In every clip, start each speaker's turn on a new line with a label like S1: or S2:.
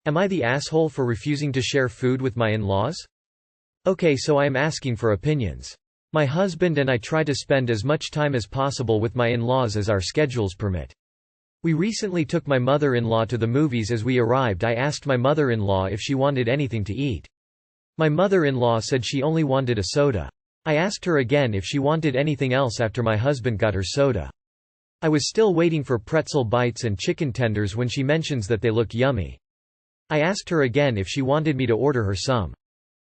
S1: Am I the asshole for refusing to share food with my in-laws? Okay, so I am asking for opinions. My husband and I try to spend as much time as possible with my in-laws as our schedules permit. We recently took my mother-in-law to the movies. As we arrived, I asked my mother-in-law if she wanted anything to eat. My mother-in-law said she only wanted a soda. I asked her again if she wanted anything else after my husband got her soda. I was still waiting for pretzel bites and chicken tenders when she mentions that they look yummy. I asked her again if she wanted me to order her some.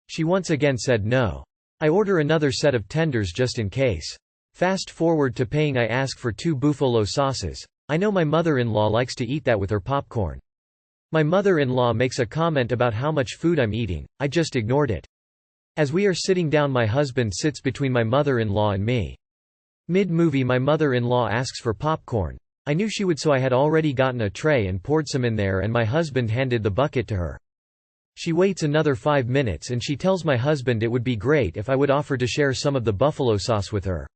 S1: She once again said no. I order another set of tenders just in case. Fast forward to paying. I ask for 2 buffalo sauces. I know my mother-in-law likes to eat that with her popcorn. My mother-in-law makes a comment about how much food I'm eating. I just ignored it. As we are sitting down, my husband sits between my mother-in-law and me. Mid-movie, my mother-in-law asks for popcorn. I knew she would, so I had already gotten a tray and poured some in there, and my husband handed the bucket to her. She waits another 5 minutes and she tells my husband it would be great if I would offer to share some of the buffalo sauce with her.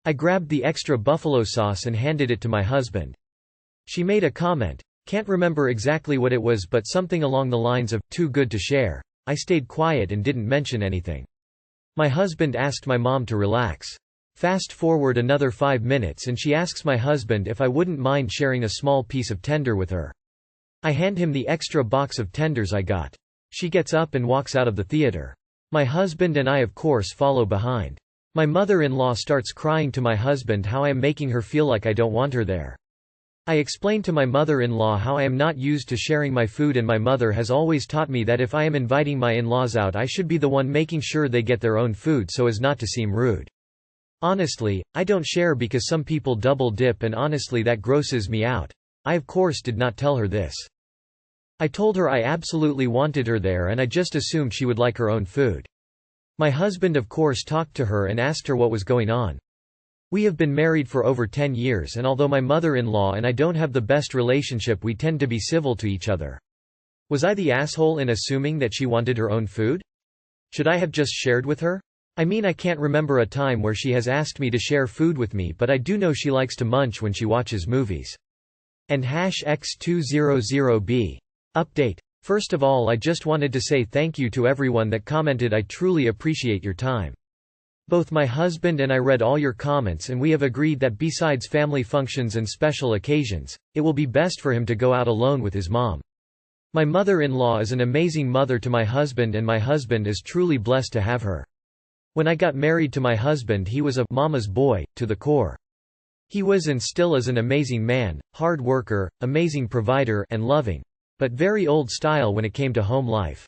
S1: I grabbed the extra buffalo sauce and handed it to my husband. She made a comment. Can't remember exactly what it was, but something along the lines of, "Too good to share." I stayed quiet and didn't mention anything. My husband asked my mom to relax. Fast forward another 5 minutes and she asks my husband if I wouldn't mind sharing a small piece of tender with her. I hand him the extra box of tenders I got. She gets up and walks out of the theater. My husband and I of course follow behind. My mother-in-law starts crying to my husband how I am making her feel like I don't want her there. I explain to my mother-in-law how I am not used to sharing my food, and my mother has always taught me that if I am inviting my in-laws out, I should be the one making sure they get their own food so as not to seem rude. Honestly, I don't share because some people double dip, and honestly that grosses me out. I of course did not tell her this. I told her I absolutely wanted her there and I just assumed she would like her own food. My husband of course talked to her and asked her what was going on. We have been married for over 10 years, and although my mother-in-law and I don't have the best relationship, we tend to be civil to each other. Was I the asshole in assuming that she wanted her own food? Should I have just shared with her? I mean, I can't remember a time where she has asked me to share food with me, but I do know she likes to munch when she watches movies. And #X200B. Update. First of all, I just wanted to say thank you to everyone that commented. I truly appreciate your time. Both my husband and I read all your comments, and we have agreed that besides family functions and special occasions, it will be best for him to go out alone with his mom. My mother-in-law is an amazing mother to my husband, and my husband is truly blessed to have her. When I got married to my husband, he was a mama's boy, to the core. He was and still is an amazing man, hard worker, amazing provider, and loving, but very old style when it came to home life.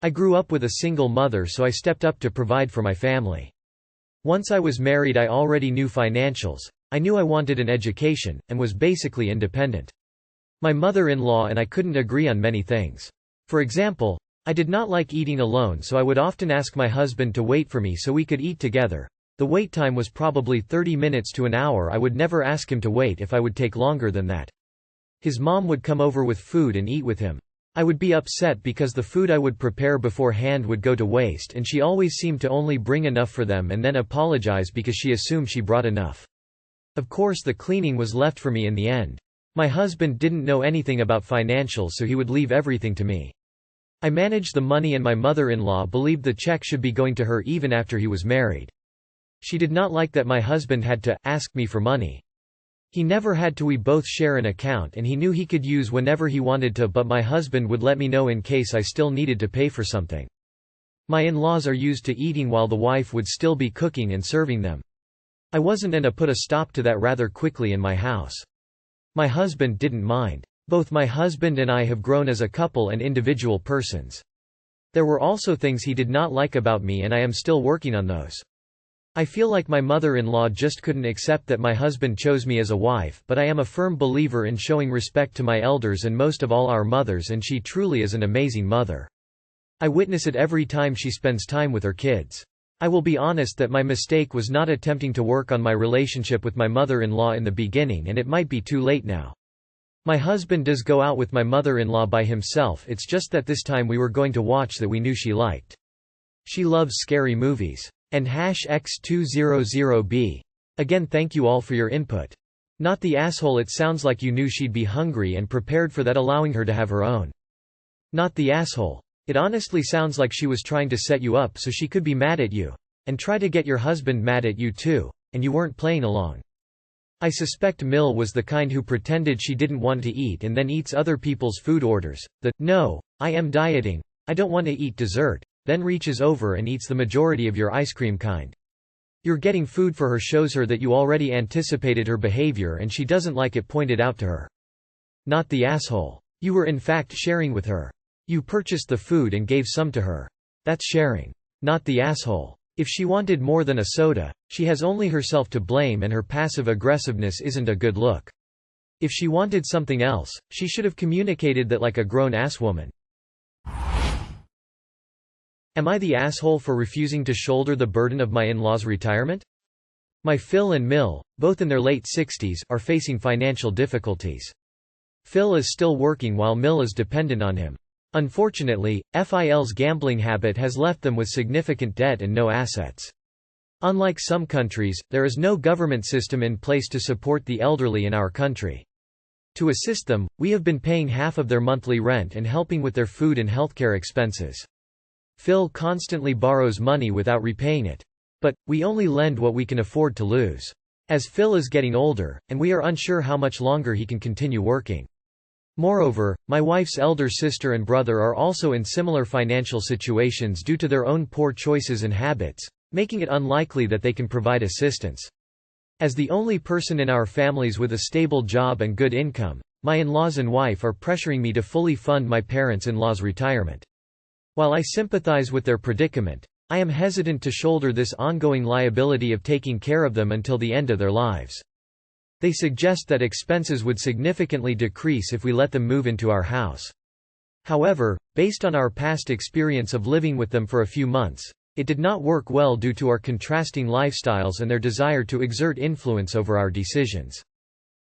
S1: I grew up with a single mother, so I stepped up to provide for my family. Once I was married, I already knew financials. I knew I wanted an education, and was basically independent. My mother-in-law and I couldn't agree on many things. For example, I did not like eating alone, so I would often ask my husband to wait for me so we could eat together. The wait time was probably 30 minutes to an hour. I would never ask him to wait if I would take longer than that. His mom would come over with food and eat with him. I would be upset because the food I would prepare beforehand would go to waste, and she always seemed to only bring enough for them and then apologize because she assumed she brought enough. Of course, the cleaning was left for me in the end. My husband didn't know anything about financials, so he would leave everything to me. I managed the money, and my mother-in-law believed the check should be going to her even after he was married. She did not like that my husband had to ask me for money. He never had to. We both share an account, and he knew he could use whenever he wanted to, but my husband would let me know in case I still needed to pay for something. My in-laws are used to eating while the wife would still be cooking and serving them. I wasn't, and I put a stop to that rather quickly in my house. My husband didn't mind. Both my husband and I have grown as a couple and individual persons. There were also things he did not like about me, and I am still working on those. I feel like my mother-in-law just couldn't accept that my husband chose me as a wife, but I am a firm believer in showing respect to my elders and most of all our mothers, and she truly is an amazing mother. I witness it every time she spends time with her kids. I will be honest that my mistake was not attempting to work on my relationship with my mother-in-law in the beginning, and it might be too late now. My husband does go out with my mother-in-law by himself. It's just that this time we were going to watch that we knew she liked. She loves scary movies. And #X200B. Again, thank you all for your input. Not the asshole. It sounds like you knew she'd be hungry and prepared for that, allowing her to have her own. Not the asshole. It honestly sounds like she was trying to set you up so she could be mad at you. And try to get your husband mad at you too, and you weren't playing along. I suspect Mill was the kind who pretended she didn't want to eat and then eats other people's food orders. No, I am dieting, I don't want to eat dessert, then reaches over and eats the majority of your ice cream kind. You're getting food for her shows her that you already anticipated her behavior and she doesn't like it pointed out to her. Not the asshole. You were in fact sharing with her. You purchased the food and gave some to her. That's sharing. Not the asshole. If she wanted more than a soda, she has only herself to blame and her passive aggressiveness isn't a good look. If she wanted something else, she should have communicated that like a grown-ass woman. Am I the asshole for refusing to shoulder the burden of my in-laws' retirement? My Phil and Mill, both in their late 60s, are facing financial difficulties. Phil is still working while Mill is dependent on him. Unfortunately, Phil's gambling habit has left them with significant debt and no assets. Unlike some countries, there is no government system in place to support the elderly in our country. To assist them, we have been paying half of their monthly rent and helping with their food and healthcare expenses. Phil constantly borrows money without repaying it. But, we only lend what we can afford to lose. As Phil is getting older, and we are unsure how much longer he can continue working. Moreover, my wife's elder sister and brother are also in similar financial situations due to their own poor choices and habits, making it unlikely that they can provide assistance. As the only person in our families with a stable job and good income, my in-laws and wife are pressuring me to fully fund my parents-in-law's retirement. While I sympathize with their predicament, I am hesitant to shoulder this ongoing liability of taking care of them until the end of their lives. They suggest that expenses would significantly decrease if we let them move into our house. However, based on our past experience of living with them for a few months, it did not work well due to our contrasting lifestyles and their desire to exert influence over our decisions.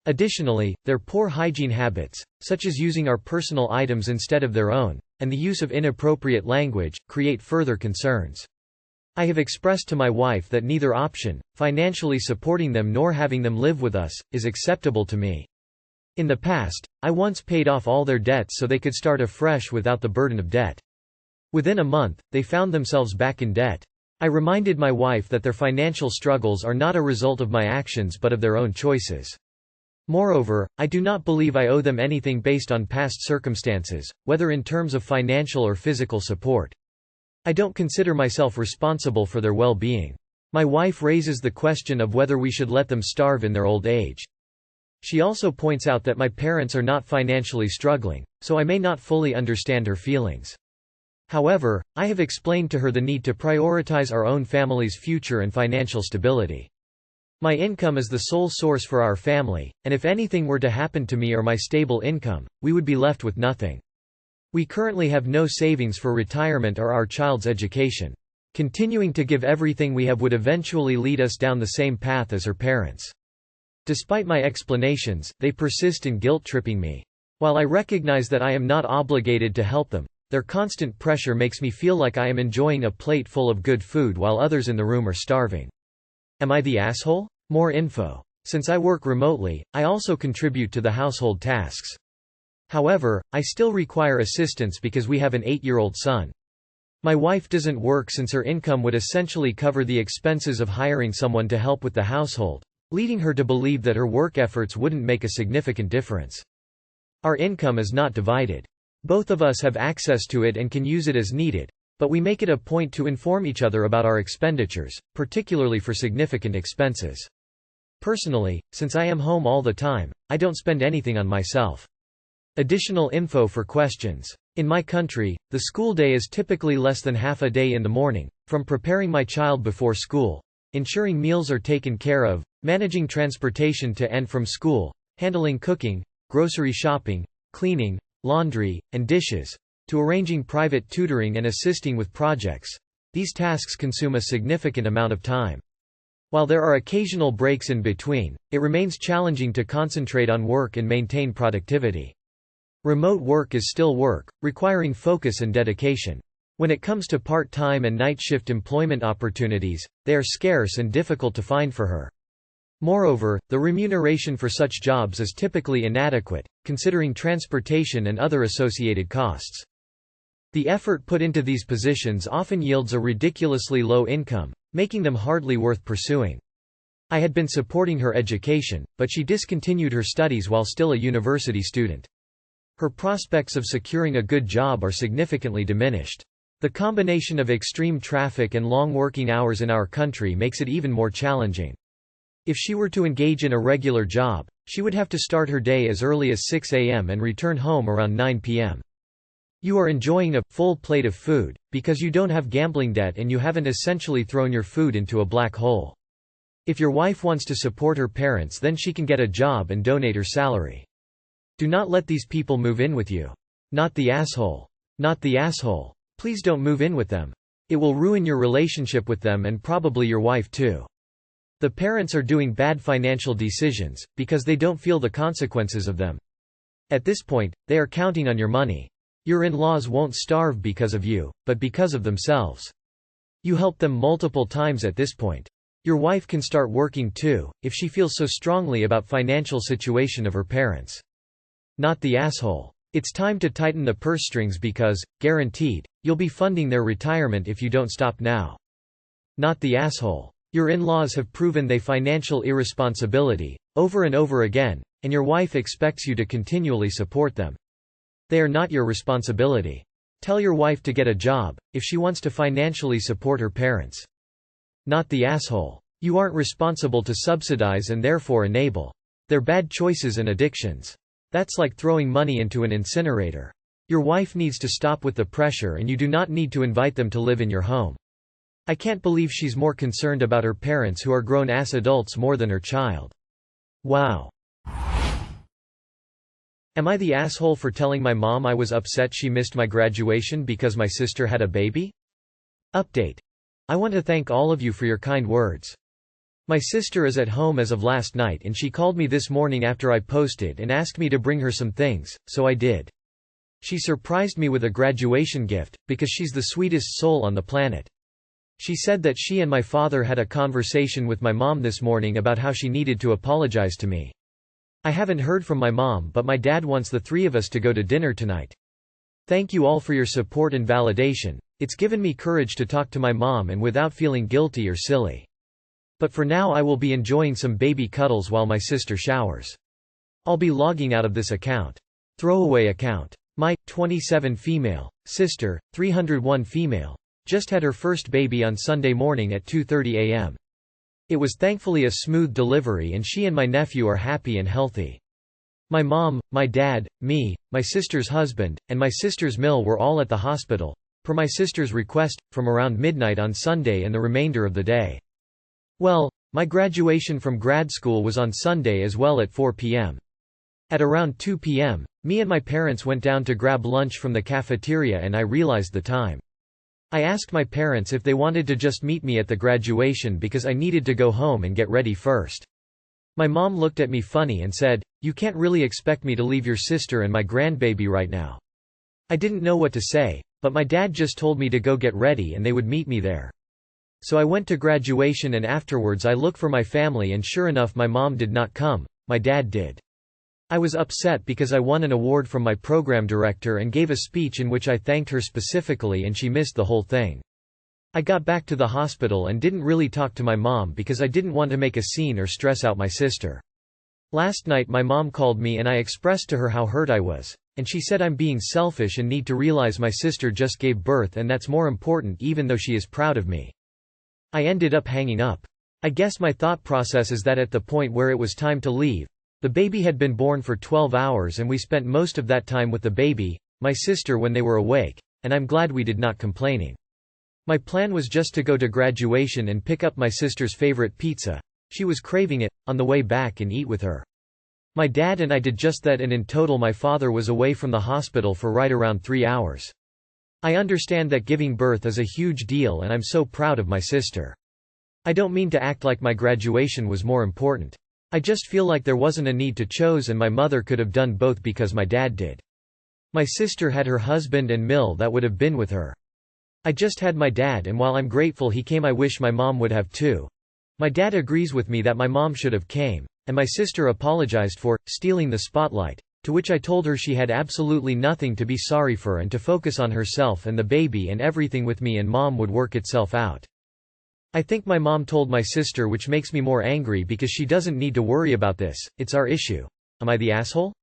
S1: Additionally, their poor hygiene habits, such as using our personal items instead of their own, and the use of inappropriate language, create further concerns. I have expressed to my wife that neither option, financially supporting them nor having them live with us, is acceptable to me. In the past, I once paid off all their debts so they could start afresh without the burden of debt. Within a month, they found themselves back in debt. I reminded my wife that their financial struggles are not a result of my actions but of their own choices. Moreover, I do not believe I owe them anything based on past circumstances, whether in terms of financial or physical support. I don't consider myself responsible for their well-being. My wife raises the question of whether we should let them starve in their old age. She also points out that my parents are not financially struggling, so I may not fully understand her feelings. However, I have explained to her the need to prioritize our own family's future and financial stability. My income is the sole source for our family, and if anything were to happen to me or my stable income, we would be left with nothing. We currently have no savings for retirement or our child's education. Continuing to give everything we have would eventually lead us down the same path as her parents. Despite my explanations, they persist in guilt-tripping me. While I recognize that I am not obligated to help them, their constant pressure makes me feel like I am enjoying a plate full of good food while others in the room are starving. Am I the asshole? More info. Since I work remotely, I also contribute to the household tasks. However, I still require assistance because we have an 8-year-old son. My wife doesn't work since her income would essentially cover the expenses of hiring someone to help with the household, leading her to believe that her work efforts wouldn't make a significant difference. Our income is not divided. Both of us have access to it and can use it as needed, but we make it a point to inform each other about our expenditures, particularly for significant expenses. Personally, since I am home all the time, I don't spend anything on myself. Additional info for questions. In my country, the school day is typically less than half a day in the morning, from preparing my child before school, ensuring meals are taken care of, managing transportation to and from school, handling cooking, grocery shopping, cleaning, laundry, and dishes, to arranging private tutoring and assisting with projects. These tasks consume a significant amount of time. While there are occasional breaks in between, it remains challenging to concentrate on work and maintain productivity. Remote work is still work, requiring focus and dedication. When it comes to part-time and night shift employment opportunities, they are scarce and difficult to find for her. Moreover, the remuneration for such jobs is typically inadequate, considering transportation and other associated costs. The effort put into these positions often yields a ridiculously low income, making them hardly worth pursuing. I had been supporting her education, but she discontinued her studies while still a university student. Her prospects of securing a good job are significantly diminished. The combination of extreme traffic and long working hours in our country makes it even more challenging. If she were to engage in a regular job, she would have to start her day as early as 6 a.m. and return home around 9 p.m. You are enjoying a full plate of food, because you don't have gambling debt and you haven't essentially thrown your food into a black hole. If your wife wants to support her parents, then she can get a job and donate her salary. Do not let these people move in with you. Not the asshole. Not the asshole. Please don't move in with them. It will ruin your relationship with them and probably your wife too. The parents are doing bad financial decisions, because they don't feel the consequences of them. At this point, they are counting on your money. Your in-laws won't starve because of you, but because of themselves. You help them multiple times at this point. Your wife can start working too, if she feels so strongly about financial situation of her parents. Not the asshole. It's time to tighten the purse strings because, guaranteed, you'll be funding their retirement if you don't stop now. Not the asshole. Your in-laws have proven they financial irresponsibility, over and over again, and your wife expects you to continually support them. They are not your responsibility. Tell your wife to get a job, if she wants to financially support her parents. Not the asshole. You aren't responsible to subsidize and therefore enable their bad choices and addictions. That's like throwing money into an incinerator. Your wife needs to stop with the pressure and you do not need to invite them to live in your home. I can't believe she's more concerned about her parents who are grown-ass adults more than her child. Wow. Am I the asshole for telling my mom I was upset she missed my graduation because my sister had a baby? Update. I want to thank all of you for your kind words. My sister is at home as of last night and she called me this morning after I posted and asked me to bring her some things, so I did. She surprised me with a graduation gift, because she's the sweetest soul on the planet. She said that she and my father had a conversation with my mom this morning about how she needed to apologize to me. I haven't heard from my mom, but my dad wants the three of us to go to dinner tonight. Thank you all for your support and validation. It's given me courage to talk to my mom and without feeling guilty or silly. But for now I will be enjoying some baby cuddles while my sister showers. I'll be logging out of this account. Throwaway account. My 27 female sister, 301 female, just had her first baby on Sunday morning at 2:30 a.m. It was thankfully a smooth delivery and she and my nephew are happy and healthy. My mom, my dad, me, my sister's husband, and my sister's mill were all at the hospital, per my sister's request, from around midnight on Sunday and the remainder of the day. Well, my graduation from grad school was on Sunday as well at 4 p.m. At around 2 p.m., me and my parents went down to grab lunch from the cafeteria and I realized the time. I asked my parents if they wanted to just meet me at the graduation because I needed to go home and get ready first. My mom looked at me funny and said, "You can't really expect me to leave your sister and my grandbaby right now." I didn't know what to say, but my dad just told me to go get ready and they would meet me there. So I went to graduation and afterwards I looked for my family and sure enough my mom did not come, my dad did. I was upset because I won an award from my program director and gave a speech in which I thanked her specifically and she missed the whole thing. I got back to the hospital and didn't really talk to my mom because I didn't want to make a scene or stress out my sister. Last night my mom called me and I expressed to her how hurt I was, and she said I'm being selfish and need to realize my sister just gave birth and that's more important even though she is proud of me. I ended up hanging up. I guess my thought process is that at the point where it was time to leave, the baby had been born for 12 hours and we spent most of that time with the baby, my sister when they were awake, and I'm glad we did not complaining. My plan was just to go to graduation and pick up my sister's favorite pizza, she was craving it, on the way back and eat with her. My dad and I did just that and in total my father was away from the hospital for right around 3 hours. I understand that giving birth is a huge deal and I'm so proud of my sister. I don't mean to act like my graduation was more important. I just feel like there wasn't a need to choose and my mother could have done both because my dad did. My sister had her husband and mill that would have been with her. I just had my dad and while I'm grateful he came I wish my mom would have too. My dad agrees with me that my mom should have came, and my sister apologized for stealing the spotlight, To which I told her she had absolutely nothing to be sorry for and to focus on herself and the baby and everything with me and Mom would work itself out. I think my mom told my sister, which makes me more angry because she doesn't need to worry about this, it's our issue. Am I the asshole?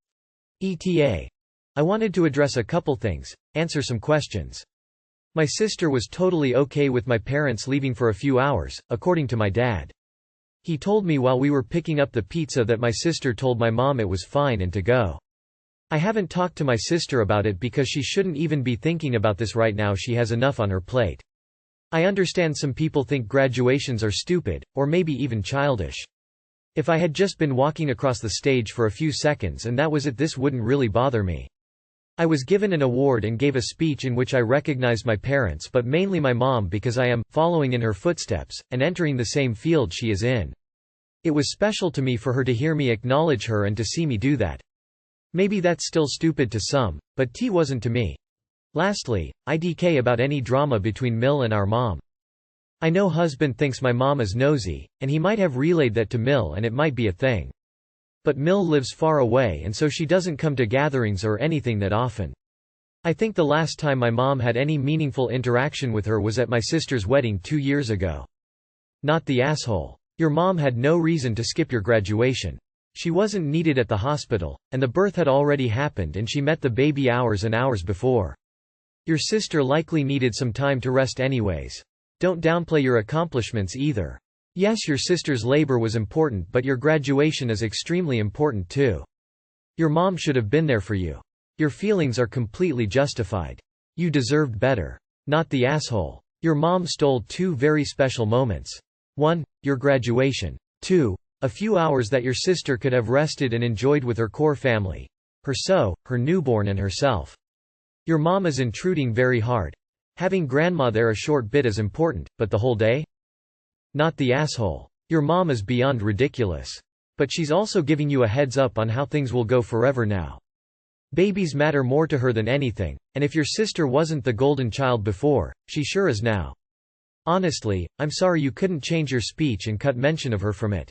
S1: ETA. I wanted to address a couple things, answer some questions. My sister was totally okay with my parents leaving for a few hours, according to my dad. He told me while we were picking up the pizza that my sister told my mom it was fine and to go. I haven't talked to my sister about it because she shouldn't even be thinking about this right now, she has enough on her plate. I understand some people think graduations are stupid, or maybe even childish. If I had just been walking across the stage for a few seconds and that was it, this wouldn't really bother me. I was given an award and gave a speech in which I recognized my parents, but mainly my mom, because I am following in her footsteps and entering the same field she is in. It was special to me for her to hear me acknowledge her and to see me do that. Maybe that's still stupid to some, but T wasn't to me. Lastly, IDK about any drama between Mill and our mom. I know husband thinks my mom is nosy, and he might have relayed that to Mill and it might be a thing. But Mill lives far away and so she doesn't come to gatherings or anything that often. I think the last time my mom had any meaningful interaction with her was at my sister's wedding 2 years ago. Not the asshole. Your mom had no reason to skip your graduation. She wasn't needed at the hospital, and the birth had already happened and she met the baby hours and hours before. Your sister likely needed some time to rest anyways. Don't downplay your accomplishments either. Yes, your sister's labor was important, but your graduation is extremely important too. Your mom should have been there for you. Your feelings are completely justified. You deserved better. Not the asshole. Your mom stole 2 very special moments. 1. Your graduation. 2. A few hours that your sister could have rested and enjoyed with her core family. Her newborn and herself. Your mom is intruding very hard. Having grandma there a short bit is important, but the whole day? Not the asshole. Your mom is beyond ridiculous. But she's also giving you a heads up on how things will go forever now. Babies matter more to her than anything, and if your sister wasn't the golden child before, she sure is now. Honestly, I'm sorry you couldn't change your speech and cut mention of her from it.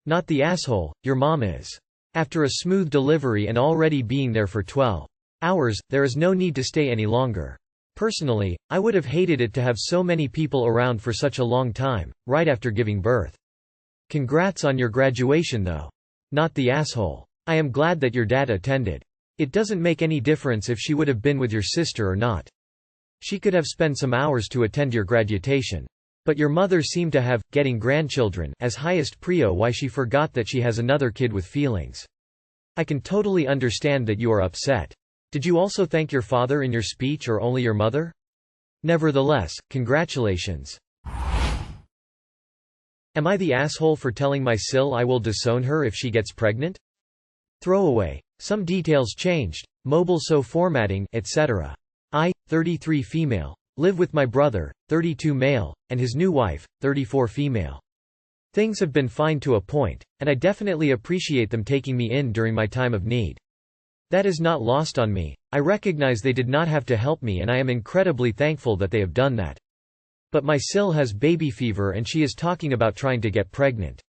S1: Not the asshole, your mom is. After a smooth delivery and already being there for 12 hours, there is no need to stay any longer. Personally, I would have hated it to have so many people around for such a long time, right after giving birth. Congrats on your graduation though. Not the asshole. I am glad that your dad attended. It doesn't make any difference if she would have been with your sister or not. She could have spent some hours to attend your graduation. But your mother seemed to have, getting grandchildren, as highest prio, why she forgot that she has another kid with feelings. I can totally understand that you are upset. Did you also thank your father in your speech or only your mother? Nevertheless, congratulations. Am I the asshole for telling my Sil I will disown her if she gets pregnant? Throwaway. Some details changed. Mobile so formatting, etc. I, 33 female. Live with my brother, 32 male, and his new wife, 34 female. Things have been fine to a point, and I definitely appreciate them taking me in during my time of need. That is not lost on me. I recognize they did not have to help me and I am incredibly thankful that they have done that. But my Sil has baby fever and she is talking about trying to get pregnant.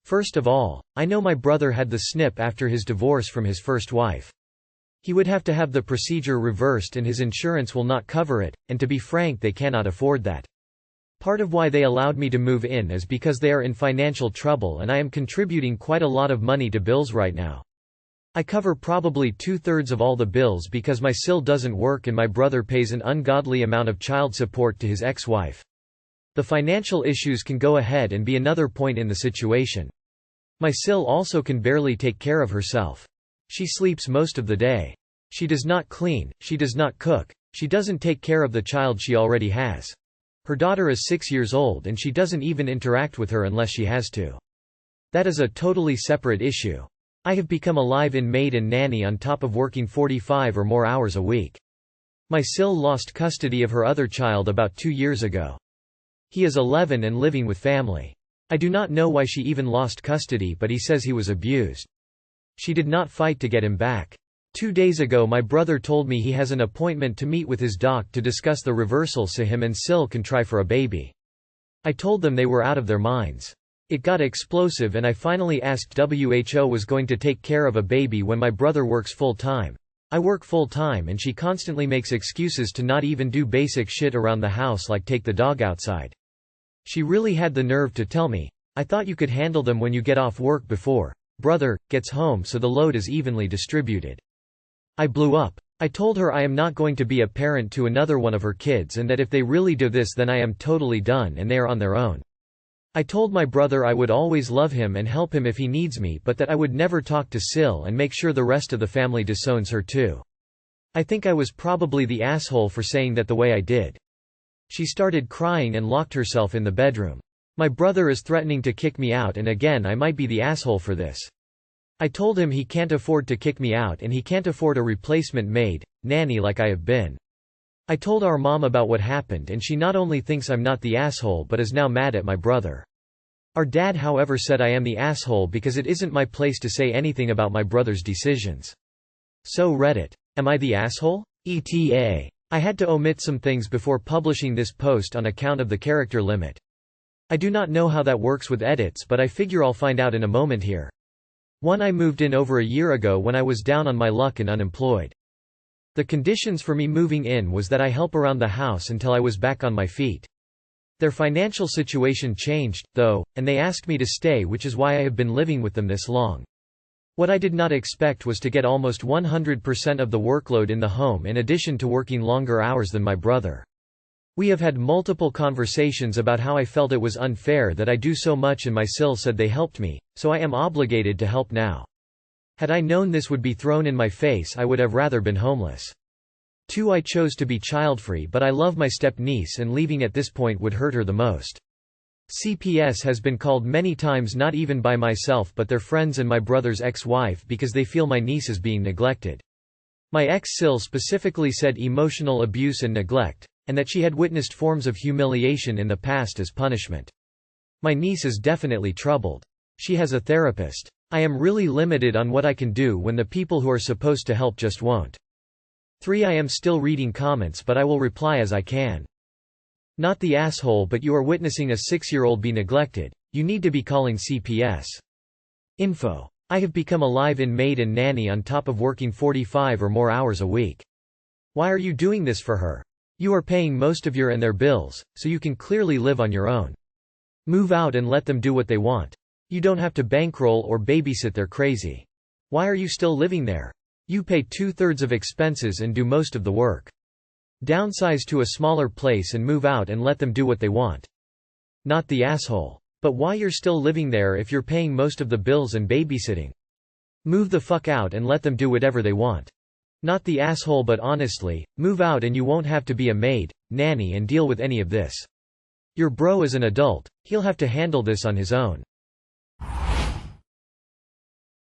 S1: First of all, I know my brother had the snip after his divorce from his first wife. He would have to have the procedure reversed and his insurance will not cover it, and to be frank they cannot afford that. Part of why they allowed me to move in is because they are in financial trouble and I am contributing quite a lot of money to bills right now. I cover probably 2/3 of all the bills because my Sil doesn't work and my brother pays an ungodly amount of child support to his ex-wife. The financial issues can go ahead and be another point in the situation. My Sil also can barely take care of herself. She sleeps most of the day. She does not clean, she does not cook, she doesn't take care of the child she already has. Her daughter is 6 years old and she doesn't even interact with her unless she has to. That is a totally separate issue. I have become a live-in maid and nanny on top of working 45 or more hours a week. My Sil lost custody of her other child about 2 years ago. He is 11 and living with family. I do not know why she even lost custody, but he says he was abused. She did not fight to get him back. 2 days ago my brother told me he has an appointment to meet with his doc to discuss the reversal so him and Sil can try for a baby. I told them they were out of their minds. It got explosive and I finally asked WHO was going to take care of a baby when my brother works full-time. I work full-time and she constantly makes excuses to not even do basic shit around the house like take the dog outside. She really had the nerve to tell me, "I thought you could handle them when you get off work before brother gets home so the load is evenly distributed." I blew up. I told her I am not going to be a parent to another one of her kids and that if they really do this then I am totally done and they are on their own. I told my brother I would always love him and help him if he needs me but that I would never talk to Sil and make sure the rest of the family disowns her too. I think I was probably the asshole for saying that the way I did. She started crying and locked herself in the bedroom. My brother is threatening to kick me out and again I might be the asshole for this. I told him he can't afford to kick me out and he can't afford a replacement maid, nanny like I have been. I told our mom about what happened and she not only thinks I'm not the asshole but is now mad at my brother. Our dad however said I am the asshole because it isn't my place to say anything about my brother's decisions. So Reddit. Am I the asshole? ETA. I had to omit some things before publishing this post on account of the character limit. I do not know how that works with edits but I figure I'll find out in a moment here. 1. I moved in over a year ago when I was down on my luck and unemployed. The conditions for me moving in was that I help around the house until I was back on my feet. Their financial situation changed, though, and they asked me to stay which is why I have been living with them this long. What I did not expect was to get almost 100% of the workload in the home in addition to working longer hours than my brother. We have had multiple conversations about how I felt it was unfair that I do so much and my Sil said they helped me, so I am obligated to help now. Had I known this would be thrown in my face I would have rather been homeless. 2. I chose to be childfree but I love my step-niece and leaving at this point would hurt her the most. CPS has been called many times not even by myself but their friends and my brother's ex-wife because they feel my niece is being neglected. My ex-Sil specifically said emotional abuse and neglect, and that she had witnessed forms of humiliation in the past as punishment. My niece is definitely troubled. She has a therapist. I am really limited on what I can do when the people who are supposed to help just won't. 3. I am still reading comments but I will reply as I can. Not the asshole but you are witnessing a 6-year-old be neglected. You need to be calling CPS. Info. I have become a live-in maid and nanny on top of working 45 or more hours a week. Why are you doing this for her? You are paying most of your and their bills, so you can clearly live on your own. Move out and let them do what they want. You don't have to bankroll or babysit their crazy. Why are you still living there? You pay 2/3 of expenses and do most of the work. Downsize to a smaller place and move out and let them do what they want. Not the asshole. But why you're still living there if you're paying most of the bills and babysitting? Move the fuck out and let them do whatever they want. Not the asshole but honestly, move out and you won't have to be a maid, nanny and deal with any of this. Your bro is an adult, he'll have to handle this on his own.